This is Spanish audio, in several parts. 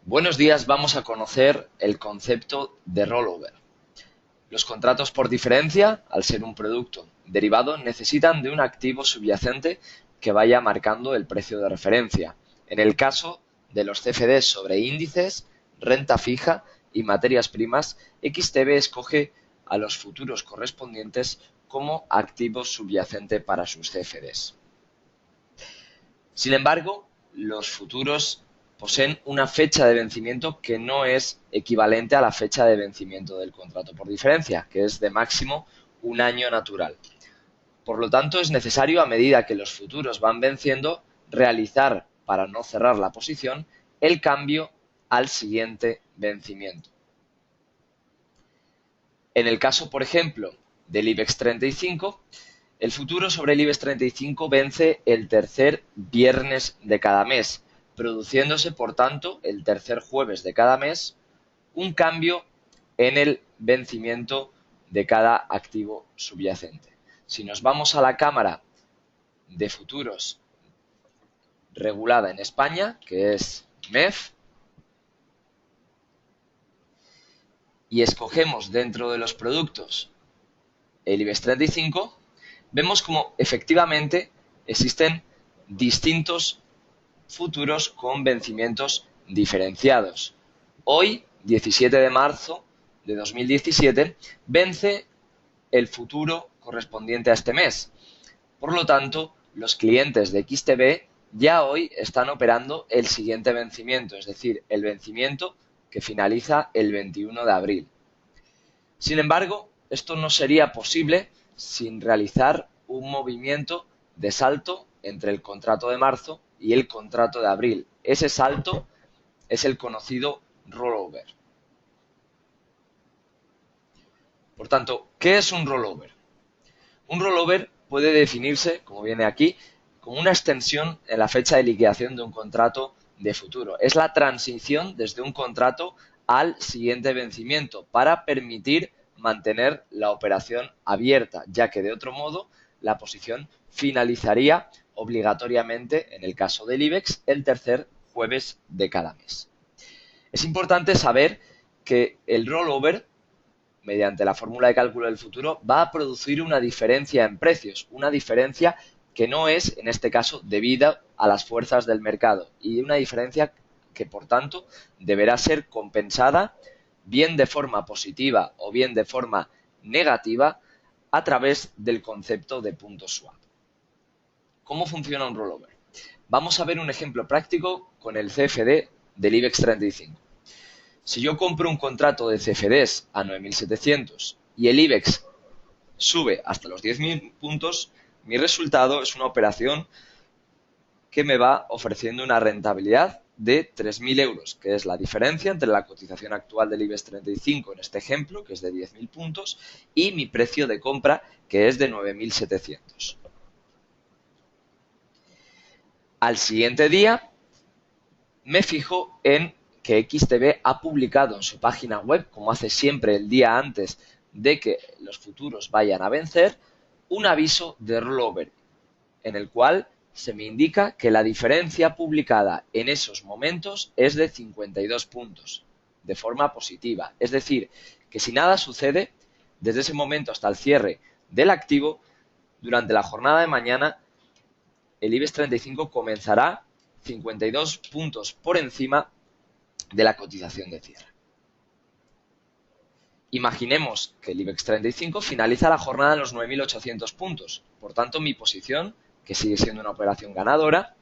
Buenos días, vamos a conocer el concepto de rollover. Los contratos por diferencia, al ser un producto derivado, necesitan de un activo subyacente que vaya marcando el precio de referencia. En el caso de los CFDs sobre índices, renta fija y materias primas, XTB escoge a los futuros correspondientes como activo subyacente para sus CFDs. Sin embargo, los futuros poseen una fecha de vencimiento que no es equivalente a la fecha de vencimiento del contrato por diferencia, que es de máximo un año natural. Por lo tanto, es necesario, a medida que los futuros van venciendo, realizar, para no cerrar la posición, el cambio al siguiente vencimiento. En el caso, por ejemplo, del IBEX 35, el futuro sobre el IBEX 35 vence el tercer viernes de cada mes, produciéndose, por tanto, el tercer jueves de cada mes, un cambio en el vencimiento de cada activo subyacente. Si nos vamos a la Cámara de Futuros regulada en España, que es MEF, y escogemos dentro de los productos el IBEX 35, vemos como efectivamente existen distintos futuros con vencimientos diferenciados. Hoy, 17 de marzo de 2017, vence el futuro correspondiente a este mes. Por lo tanto, los clientes de XTB ya hoy están operando el siguiente vencimiento, es decir, el vencimiento que finaliza el 21 de abril. Sin embargo, esto no sería posible sin realizar un movimiento de salto entre el contrato de marzo y el contrato de abril. Ese salto es el conocido rollover. Por tanto, ¿qué es un rollover? Un rollover puede definirse, como viene aquí, como una extensión en la fecha de liquidación de un contrato de futuro. Es la transición desde un contrato al siguiente vencimiento para permitir mantener la operación abierta, ya que de otro modo la posición finalizaría obligatoriamente, en el caso del IBEX, el tercer jueves de cada mes. Es importante saber que el rollover, mediante la fórmula de cálculo del futuro, va a producir una diferencia en precios, una diferencia que no es, en este caso, debida a las fuerzas del mercado y una diferencia que, por tanto, deberá ser compensada bien de forma positiva o bien de forma negativa a través del concepto de punto swap. ¿Cómo funciona un rollover? Vamos a ver un ejemplo práctico con el CFD del IBEX 35. Si yo compro un contrato de CFDs a 9.700 y el IBEX sube hasta los 10.000 puntos, mi resultado es una operación que me va ofreciendo una rentabilidad de 3.000 euros, que es la diferencia entre la cotización actual del IBEX 35 en este ejemplo, que es de 10.000 puntos, y mi precio de compra, que es de 9.700. Al siguiente día me fijo en que XTB ha publicado en su página web, como hace siempre el día antes de que los futuros vayan a vencer, un aviso de rollover, en el cual se me indica que la diferencia publicada en esos momentos es de 52 puntos, de forma positiva. Es decir, que si nada sucede, desde ese momento hasta el cierre del activo, durante la jornada de mañana, el IBEX 35 comenzará 52 puntos por encima de la cotización de cierre. Imaginemos que el IBEX 35 finaliza la jornada en los 9.800 puntos. Por tanto, mi posición, que sigue siendo una operación ganadora,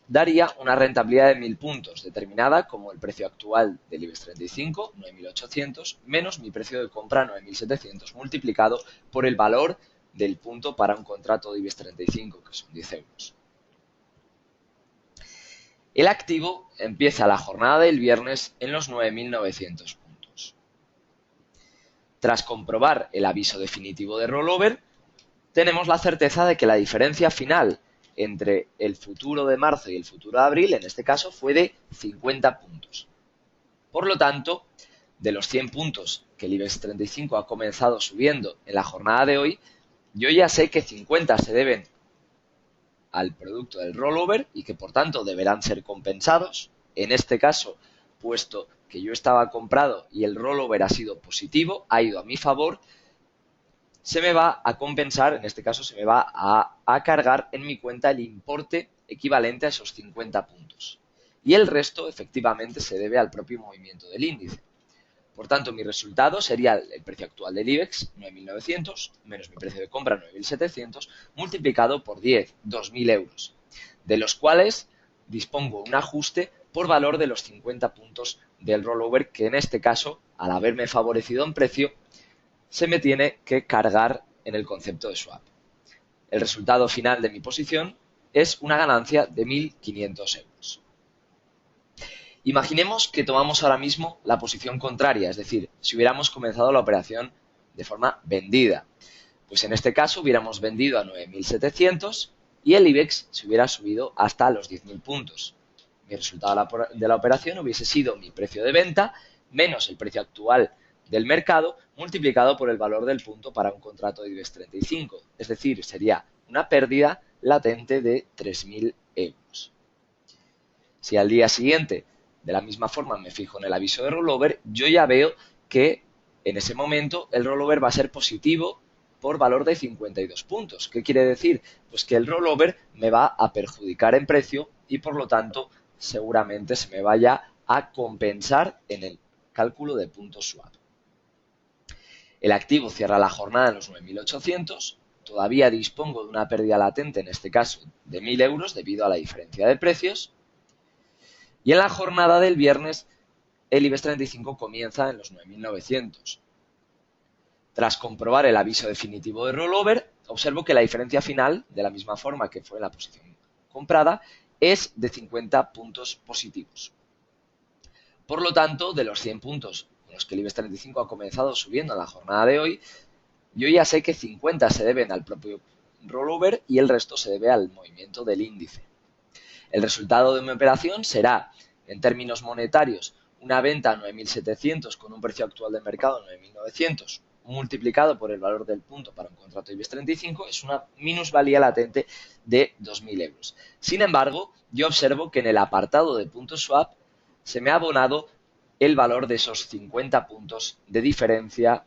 daría una rentabilidad de 1.000 puntos, determinada como el precio actual del IBEX 35, 9.800, menos mi precio de compra, 9.700, multiplicado por el valor del punto para un contrato de IBEX 35, que son 10 euros. El activo empieza la jornada del viernes en los 9.900 puntos. Tras comprobar el aviso definitivo de rollover, tenemos la certeza de que la diferencia final entre el futuro de marzo y el futuro de abril, en este caso, fue de 50 puntos. Por lo tanto, de los 100 puntos que el IBEX 35 ha comenzado subiendo en la jornada de hoy, yo ya sé que 50 se deben al producto del rollover y que por tanto deberán ser compensados, En este caso, puesto que yo estaba comprado y el rollover ha sido positivo, ha ido a mi favor, se me va a compensar, en este caso se me va a cargar en mi cuenta el importe equivalente a esos 50 puntos. Y el resto, efectivamente, se debe al propio movimiento del índice. Por tanto, mi resultado sería el precio actual del IBEX, 9.900, menos mi precio de compra, 9.700, multiplicado por 10, 2.000 euros, de los cuales dispongo un ajuste por valor de los 50 puntos del rollover, que en este caso, al haberme favorecido en precio, se me tiene que cargar en el concepto de swap. El resultado final de mi posición es una ganancia de 1.500 euros. Imaginemos que tomamos ahora mismo la posición contraria, es decir, si hubiéramos comenzado la operación de forma vendida. Pues en este caso hubiéramos vendido a 9.700 y el IBEX se hubiera subido hasta los 10.000 puntos. Mi resultado de la operación hubiese sido mi precio de venta menos el precio actual del mercado multiplicado por el valor del punto para un contrato de IBEX 35. Es decir, sería una pérdida latente de 3.000 euros. Si al día siguiente de la misma forma me fijo en el aviso de rollover, yo ya veo que en ese momento el rollover va a ser positivo por valor de 52 puntos. ¿Qué quiere decir? Pues que el rollover me va a perjudicar en precio y por lo tanto seguramente se me vaya a compensar en el cálculo de puntos swap. El activo cierra la jornada en los 9.800, todavía dispongo de una pérdida latente, en este caso de 1.000 euros debido a la diferencia de precios. Y en la jornada del viernes, el IBEX 35 comienza en los 9.900. Tras comprobar el aviso definitivo de rollover, observo que la diferencia final, de la misma forma que fue en la posición comprada, es de 50 puntos positivos. Por lo tanto, de los 100 puntos con los que el IBEX 35 ha comenzado subiendo en la jornada de hoy, yo ya sé que 50 se deben al propio rollover y el resto se debe al movimiento del índice. El resultado de mi operación será, en términos monetarios, una venta a 9.700 con un precio actual de mercado de 9.900 multiplicado por el valor del punto para un contrato IBEX 35 es una minusvalía latente de 2.000 euros. Sin embargo, yo observo que en el apartado de puntos swap se me ha abonado el valor de esos 50 puntos de diferencia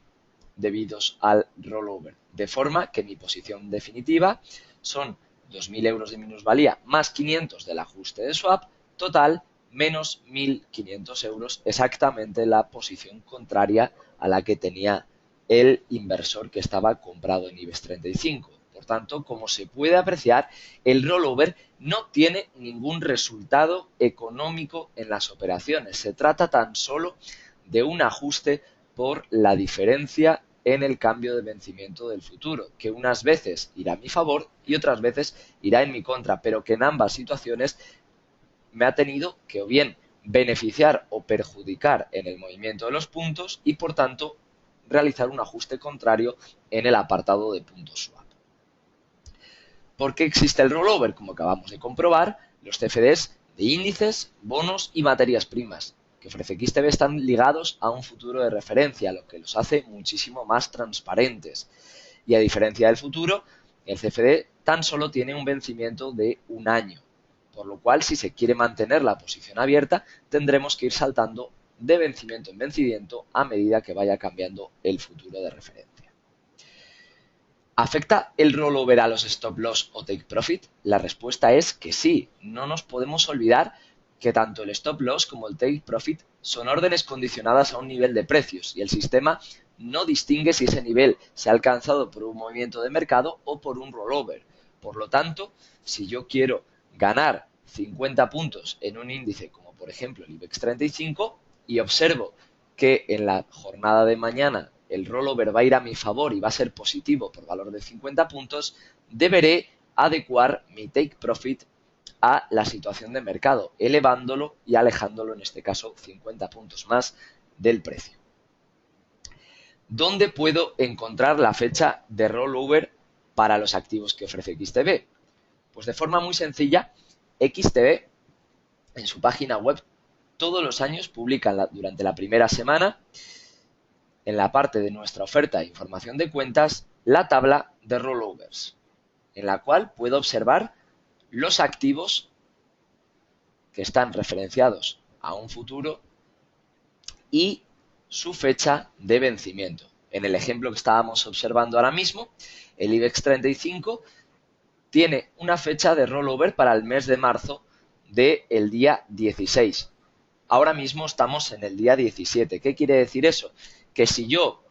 debidos al rollover, de forma que mi posición definitiva son 2.000 euros de minusvalía más 500 del ajuste de swap, total menos 1.500 euros, exactamente la posición contraria a la que tenía el inversor que estaba comprado en IBEX 35. Por tanto, como se puede apreciar, el rollover no tiene ningún resultado económico en las operaciones. Se trata tan solo de un ajuste por la diferencia en el cambio de vencimiento del futuro, que unas veces irá a mi favor y otras veces irá en mi contra, pero que en ambas situaciones me ha tenido que o bien beneficiar o perjudicar en el movimiento de los puntos y por tanto realizar un ajuste contrario en el apartado de puntos swap. ¿Por qué existe el rollover? Como acabamos de comprobar, los CFDs de índices, bonos y materias primas que ofrece XTB están ligados a un futuro de referencia, lo que los hace muchísimo más transparentes. Y a diferencia del futuro, el CFD tan solo tiene un vencimiento de un año, por lo cual si se quiere mantener la posición abierta tendremos que ir saltando de vencimiento en vencimiento a medida que vaya cambiando el futuro de referencia. ¿Afecta el rollover a los stop loss o take profit? La respuesta es que sí. No nos podemos olvidar que tanto el stop loss como el take profit son órdenes condicionadas a un nivel de precios y el sistema no distingue si ese nivel se ha alcanzado por un movimiento de mercado o por un rollover. Por lo tanto, si yo quiero ganar 50 puntos en un índice como por ejemplo el IBEX 35 y observo que en la jornada de mañana el rollover va a ir a mi favor y va a ser positivo por valor de 50 puntos, deberé adecuar mi take profit a la situación de mercado, elevándolo y alejándolo, en este caso 50 puntos más del precio. ¿Dónde puedo encontrar la fecha de rollover para los activos que ofrece XTB? Pues de forma muy sencilla, XTB en su página web todos los años publica durante la primera semana, en la parte de nuestra oferta e información de cuentas, la tabla de rollovers, en la cual puedo observar los activos que están referenciados a un futuro y su fecha de vencimiento. En el ejemplo que estábamos observando ahora mismo, el IBEX 35 tiene una fecha de rollover para el mes de marzo del día 16. Ahora mismo estamos en el día 17. ¿Qué quiere decir eso? Que si yo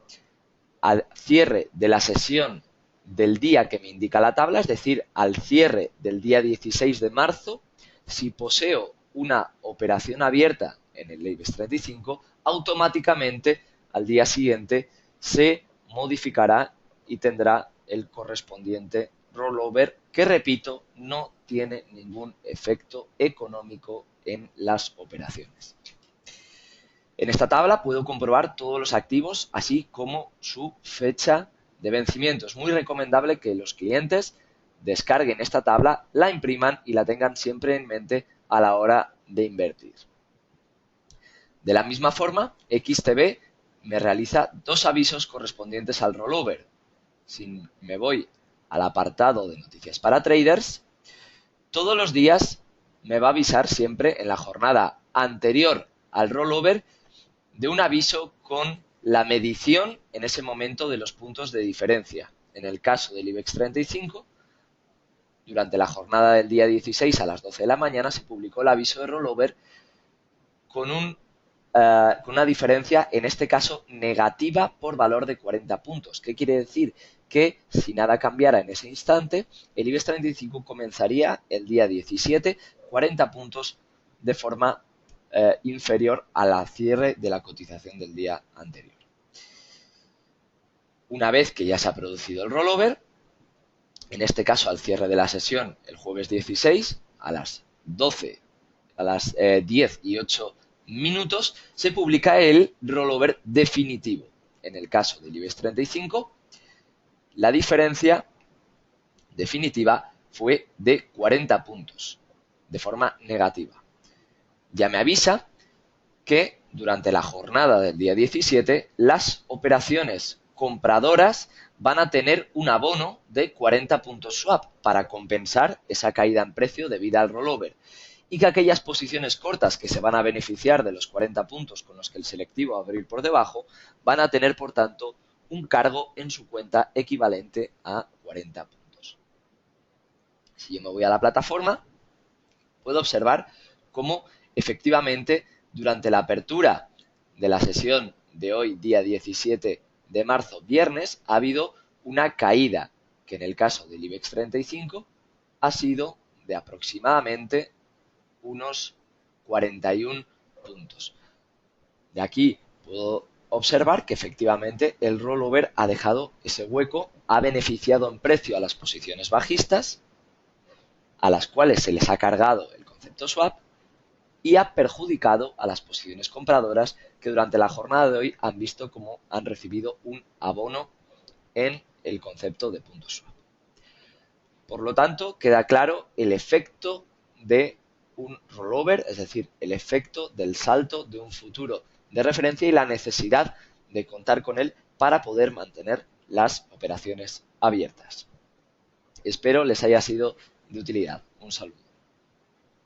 al cierre de la sesión del día que me indica la tabla, es decir, al cierre del día 16 de marzo, si poseo una operación abierta en el IBEX 35, automáticamente al día siguiente se modificará y tendrá el correspondiente rollover que, repito, no tiene ningún efecto económico en las operaciones. En esta tabla puedo comprobar todos los activos, así como su fecha de vencimiento. Es muy recomendable que los clientes descarguen esta tabla, la impriman y la tengan siempre en mente a la hora de invertir. De la misma forma, XTB me realiza dos avisos correspondientes al rollover. Si me voy al apartado de noticias para traders, todos los días me va a avisar siempre en la jornada anterior al rollover de un aviso con la medición en ese momento de los puntos de diferencia. En el caso del IBEX 35, durante la jornada del día 16 a las 12 de la mañana se publicó el aviso de rollover con una diferencia, en este caso, negativa por valor de 40 puntos. ¿Qué quiere decir? Que si nada cambiara en ese instante, el IBEX 35 comenzaría el día 17 40 puntos de forma inferior a la cierre de la cotización del día anterior. Una vez que ya se ha producido el rollover, en este caso al cierre de la sesión el jueves 16 a las 12, a las 10 y 8 minutos, se publica el rollover definitivo. En el caso del IBEX 35, la diferencia definitiva fue de 40 puntos, de forma negativa. Ya me avisa que durante la jornada del día 17 las operaciones compradoras van a tener un abono de 40 puntos swap para compensar esa caída en precio debida al rollover, y que aquellas posiciones cortas que se van a beneficiar de los 40 puntos con los que el selectivo va a abrir por debajo van a tener, por tanto, un cargo en su cuenta equivalente a 40 puntos. Si yo me voy a la plataforma, puedo observar cómo efectivamente durante la apertura de la sesión de hoy, día 17 de marzo, viernes, ha habido una caída que en el caso del IBEX 35 ha sido de aproximadamente unos 41 puntos. De aquí puedo observar que efectivamente el rollover ha dejado ese hueco, ha beneficiado en precio a las posiciones bajistas, a las cuales se les ha cargado el concepto swap, y ha perjudicado a las posiciones compradoras que durante la jornada de hoy han visto cómo han recibido un abono en el concepto de punto swap. Por lo tanto, queda claro el efecto de un rollover, es decir, el efecto del salto de un futuro de referencia y la necesidad de contar con él para poder mantener las operaciones abiertas. Espero les haya sido de utilidad. Un saludo.